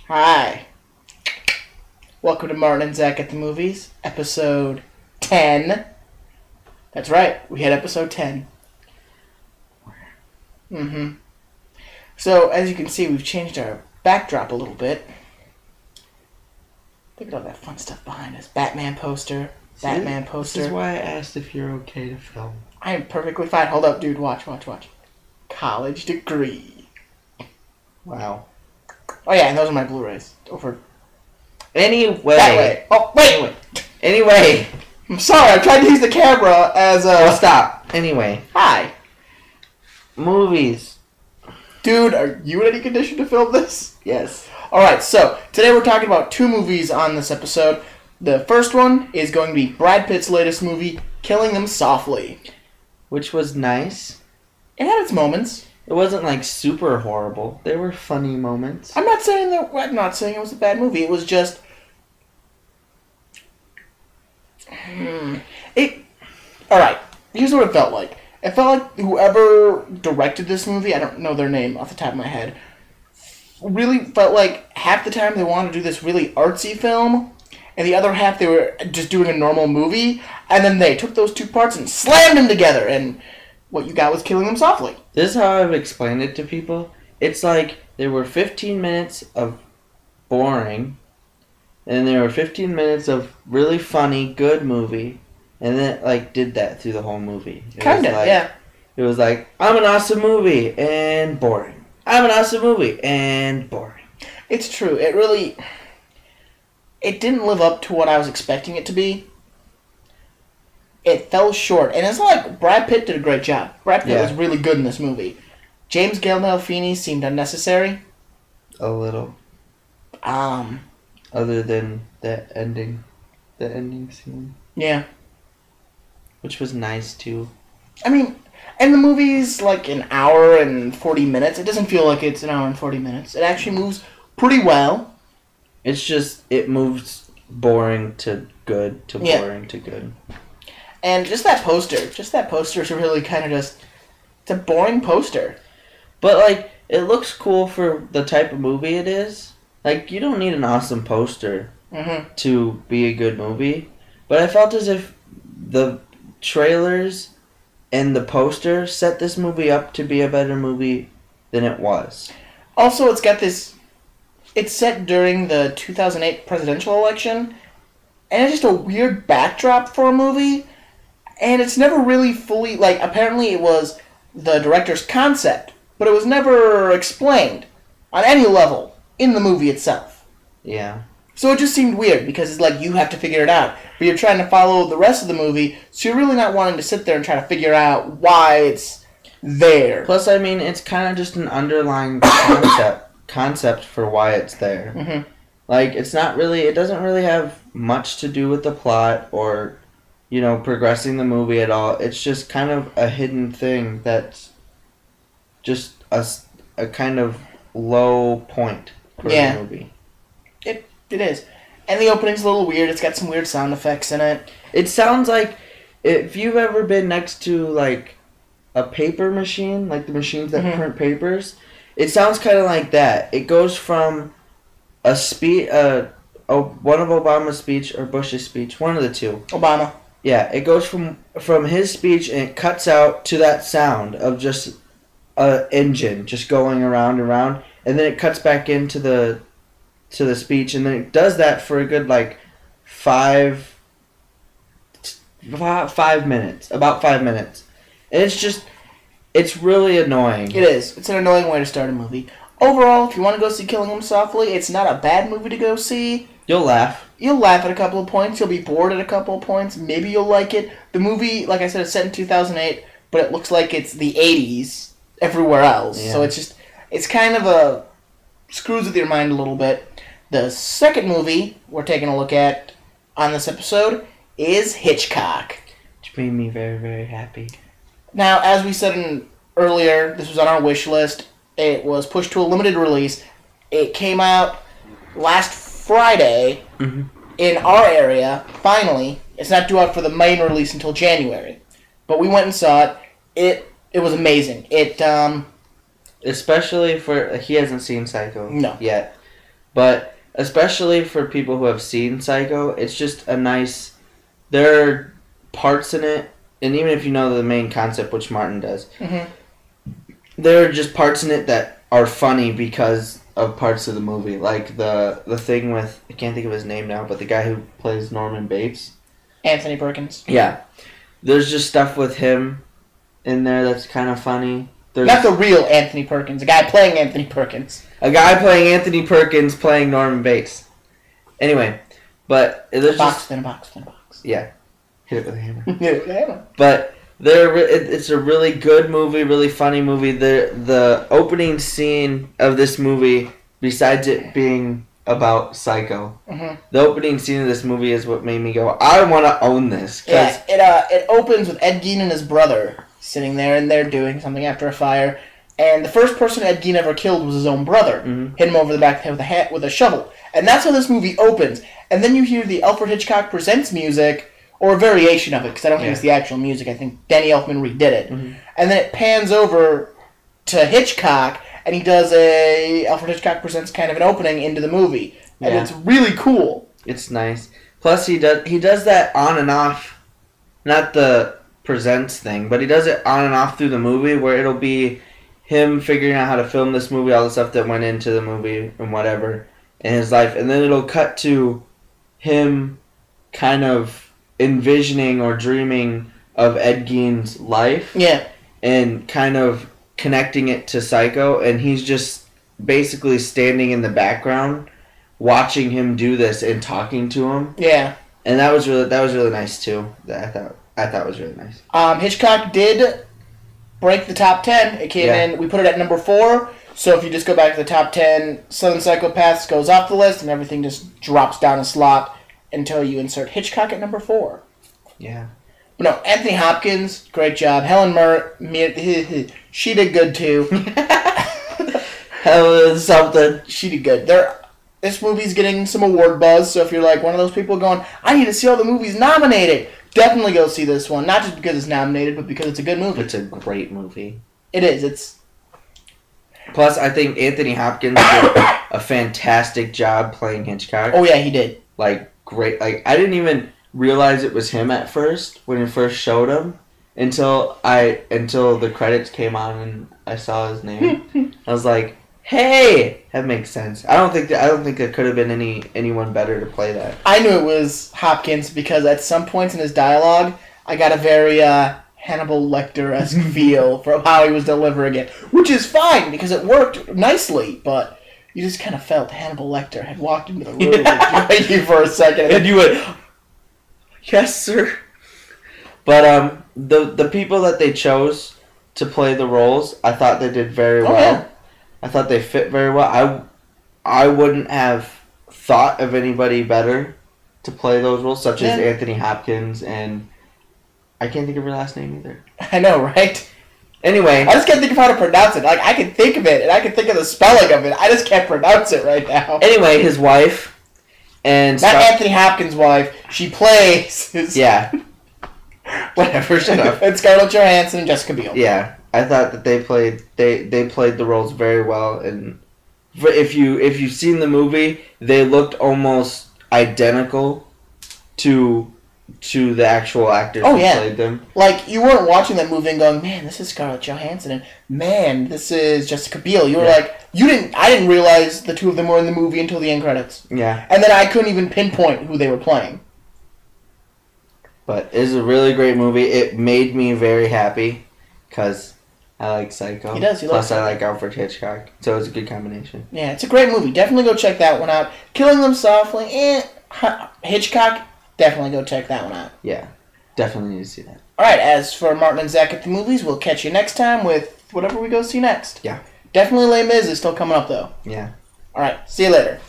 Hi. Welcome to Martin and Zach at the Movies, episode 10. That's right, we had episode 10. So, as you can see, we've changed our backdrop a little bit. Look at all that fun stuff behind us. Batman poster, Batman poster. This is why I asked if you're okay to film. I am perfectly fine. Hold up, dude. Watch. College degree. Wow. Oh, yeah, and those are my Blu-rays. Over. Anyway. That way. Oh, wait. Anyway. I'm sorry, I tried to use the camera as a... Well, stop. Anyway. Hi. Movies. Dude, are you in any condition to film this? Yes. Alright, so today we're talking about two movies on this episode. The first one is going to be Brad Pitt's latest movie, Killing Them Softly. Which was nice. It had its moments. It wasn't like super horrible. There were funny moments. I'm not saying it was a bad movie. It was just... Alright, here's what it felt like. It felt like whoever directed this movie, I don't know their name off the top of my head, really felt like half the time they wanted to do this really artsy film, and the other half they were just doing a normal movie, and then they took those two parts and slammed them together, and what you got was Killing Them Softly. This is how I've explained it to people. It's like there were 15 minutes of boring, and there were 15 minutes of really funny, good movie, and then like did that through the whole movie. Kinda, yeah. It was like, I'm an awesome movie, and boring. I'm an awesome movie, and boring. It's true. It didn't live up to what I was expecting it to be. It fell short. And it's not like Brad Pitt did a great job. Brad Pitt was really good in this movie. James Gandolfini seemed unnecessary. A little. Other than the ending scene. Yeah. Which was nice, too. I mean, and the movie's like an hour and 40 minutes. It doesn't feel like it's an hour and 40 minutes. It actually moves pretty well. It's just, it moves boring to good to boring to good. And just that poster is really kind of just, it's a boring poster. But, like, it looks cool for the type of movie it is. Like, you don't need an awesome poster to be a good movie. But I felt as if the trailers and the poster set this movie up to be a better movie than it was. Also, it's set during the 2008 presidential election, and it's just a weird backdrop for a movie, and it's never really fully, like, apparently it was the director's concept, but it was never explained on any level in the movie itself. Yeah. So it just seemed weird, because it's like you have to figure it out, but you're trying to follow the rest of the movie, so you're really not wanting to sit there and try to figure out why it's there. Plus, I mean, it's kind of just an underlying concept for why it's there. Like, it's not really, it doesn't really have much to do with the plot or, you know, progressing the movie at all. It's just kind of a hidden thing that's just a kind of low point for the movie. It is. And the opening's a little weird. It's got some weird sound effects in it. It sounds like if you've ever been next to, like, a paper machine, like the machines that print papers, it sounds kind of like that. It goes from one of Obama's speech or Bush's speech, one of the two. Obama. Yeah, it goes from his speech and it cuts out to that sound of just an engine just going around and around, and then it cuts back into the speech, and then it does that for a good, like, 5 minutes. About 5 minutes. And it's really annoying. It is. It's an annoying way to start a movie. Overall, if you want to go see Killing Them Softly, it's not a bad movie to go see. You'll laugh. You'll laugh at a couple of points. You'll be bored at a couple of points. Maybe you'll like it. The movie, like I said, is set in 2008, but it looks like it's the 80s everywhere else. Yeah. So it's kind of a screws with your mind a little bit. The second movie we're taking a look at on this episode is Hitchcock. Which made me very, very happy. Now, as we said earlier, this was on our wish list. It was pushed to a limited release. It came out last Friday in our area, finally. It's not due out for the main release until January. But we went and saw it. It was amazing. Especially for... He hasn't seen Psycho yet. But especially for people who have seen Psycho, it's just a nice... There are parts in it, and even if you know the main concept, which Martin does, there are just parts in it that are funny because of parts of the movie. Like the thing with... I can't think of his name now, but the guy who plays Norman Bates. Anthony Perkins. Yeah. There's just stuff with him in there that's kind of funny. Not the real Anthony Perkins. A guy playing Anthony Perkins. A guy playing Anthony Perkins playing Norman Bates. Anyway, but there's box within a box within a box. Yeah. Hit it with a hammer. Hit it with a hammer. But it's a really good movie, really funny movie. The opening scene of this movie, besides it being about Psycho, the opening scene of this movie is what made me go, I want to own this. Yeah, it opens with Ed Gein and his brother sitting there, and they're doing something after a fire. And the first person Ed Gein ever killed was his own brother. Hit him over the back of the head with a shovel. And that's how this movie opens. And then you hear the Alfred Hitchcock Presents music, or a variation of it, because I don't think it's the actual music. I think Danny Elfman redid it. And then it pans over to Hitchcock, and he does a Alfred Hitchcock Presents kind of an opening into the movie. And it's really cool. It's nice. Plus, he does that on and off, not the Presents thing, but he does it on and off through the movie, where it'll be him figuring out how to film this movie, all the stuff that went into the movie and whatever in his life, and then it'll cut to him kind of envisioning or dreaming of Ed Gein's life, and kind of connecting it to Psycho, and he's just basically standing in the background watching him do this and talking to him. And that was really nice too. I thought it was really nice. Hitchcock did break the top 10. It came in, we put it at number 4. So if you just go back to the top 10, Southern Psychopaths goes off the list and everything just drops down a slot until you insert Hitchcock at number 4. Yeah. But no, Anthony Hopkins, great job. Helen Mirren, she did good too. Helen something. She did good. This movie's getting some award buzz, so if you're like one of those people going, I need to see all the movies nominated, definitely go see this one. Not just because it's nominated, but because it's a good movie. It's a great movie. It is. Plus, I think Anthony Hopkins did a fantastic job playing Hitchcock. Oh yeah, he did. Great. I didn't even realize it was him at first when you first showed him until the credits came on and I saw his name. I was like, hey, that makes sense. I don't think there could have been anyone better to play that. I knew it was Hopkins because at some points in his dialogue, I got a very Hannibal Lecter-esque feel from how he was delivering it, which is fine because it worked nicely, but you just kind of felt Hannibal Lecter had walked into the room and joined you for a second. And you went, yes, sir. But the people that they chose to play the roles, I thought they did very well. Yeah. I thought they fit very well. I wouldn't have thought of anybody better to play those roles, such as Anthony Hopkins, and I can't think of her last name either. I know, right? Anyway. I just can't think of how to pronounce it. I can think of it, and I can think of the spelling of it. I just can't pronounce it right now. Anyway, his wife, and... Not Anthony Hopkins' wife. She plays his... Yeah. Whatever, shut up. And Scarlett Johansson and Jessica Biel. Yeah. I thought that they played the roles very well, and if you've seen the movie, they looked almost identical to the actual actors who played them. Like, you weren't watching that movie and going, man, this is Scarlett Johansson, and man, this is Jessica Biel. You were like, I didn't realize the two of them were in the movie until the end credits. Yeah. And then I couldn't even pinpoint who they were playing. But it's a really great movie. It made me very happy because I like Psycho. He does. Plus, I like Alfred Hitchcock. So it's a good combination. Yeah, it's a great movie. Definitely go check that one out. Killing Them Softly, Hitchcock, definitely go check that one out. Yeah, definitely need to see that. Alright, as for Martin and Zach at the movies, we'll catch you next time with whatever we go see next. Yeah. Definitely Les Mis is still coming up, though. Yeah. Alright, see you later.